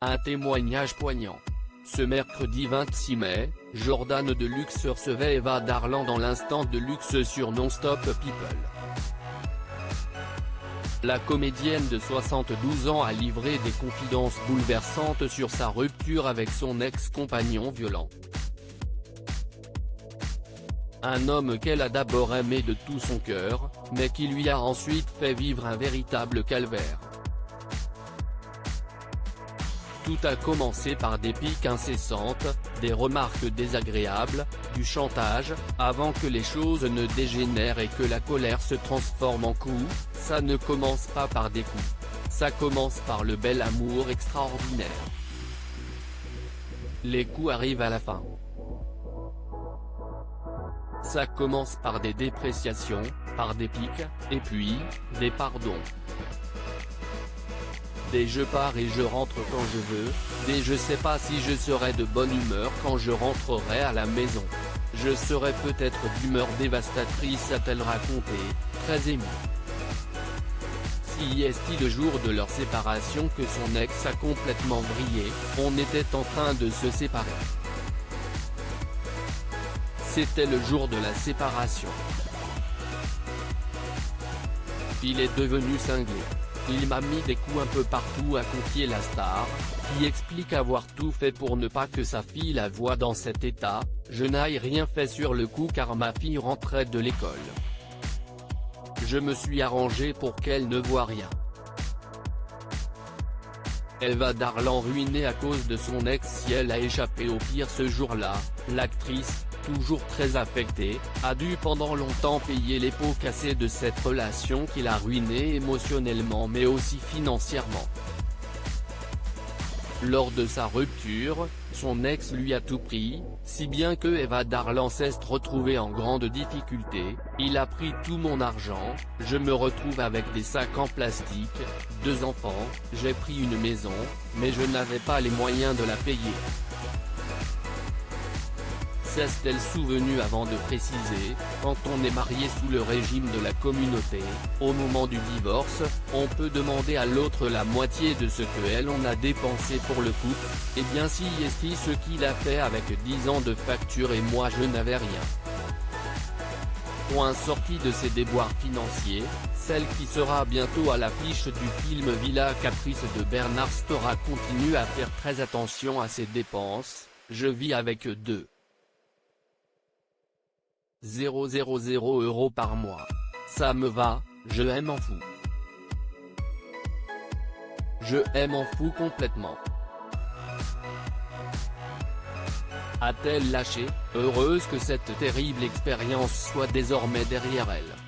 Un témoignage poignant. Ce mercredi 26 mai, Jordan Deluxe recevait Eva Darlan dans l'instant de luxe sur Non-Stop People. La comédienne de 72 ans a livré des confidences bouleversantes sur sa rupture avec son ex-compagnon violent. Un homme qu'elle a d'abord aimé de tout son cœur, mais qui lui a ensuite fait vivre un véritable calvaire. Tout a commencé par des piques incessantes, des remarques désagréables, du chantage, avant que les choses ne dégénèrent et que la colère se transforme en coups. Ça ne commence pas par des coups. Ça commence par le bel amour extraordinaire. Les coups arrivent à la fin. Ça commence par des dépréciations, par des piques, et puis, des pardons. Des je pars et je rentre quand je veux, des je sais pas si je serai de bonne humeur quand je rentrerai à la maison. Je serai peut-être d'humeur dévastatrice, a-t-elle raconté, très émue. Si est-il le jour de leur séparation que son ex a complètement vrillé, on était en train de se séparer. C'était le jour de la séparation. Il est devenu cinglé. Il m'a mis des coups un peu partout, a confié la star, qui explique avoir tout fait pour ne pas que sa fille la voie dans cet état. Je n'ai rien fait sur le coup car ma fille rentrait de l'école. Je me suis arrangé pour qu'elle ne voie rien. Eva Darlan ruinée à cause de son ex. Si elle a échappé au pire ce jour-là, l'actrice, toujours très affectée, a dû pendant longtemps payer les pots cassés de cette relation qui l'a ruinée émotionnellement mais aussi financièrement. Lors de sa rupture, son ex lui a tout pris, si bien que Eva Darlan s'est retrouvée en grande difficulté. Il a pris tout mon argent, je me retrouve avec des sacs en plastique, 2 enfants, j'ai pris une maison, mais je n'avais pas les moyens de la payer. S'est-elle souvenue avant de préciser, quand on est marié sous le régime de la communauté, au moment du divorce, on peut demander à l'autre la moitié de ce que elle on a dépensé pour le couple. Eh bien si est ce qu'il a fait avec 10 ans de facture et moi je n'avais rien. Sortie de ses déboires financiers, celle qui sera bientôt à l'affiche du film Villa Caprice de Bernard Stora continue à faire très attention à ses dépenses. Je vis avec 2,000 € par mois. Ça me va, je m'en fous. Je m'en fous complètement. A-t-elle lâché, heureuse que cette terrible expérience soit désormais derrière elle.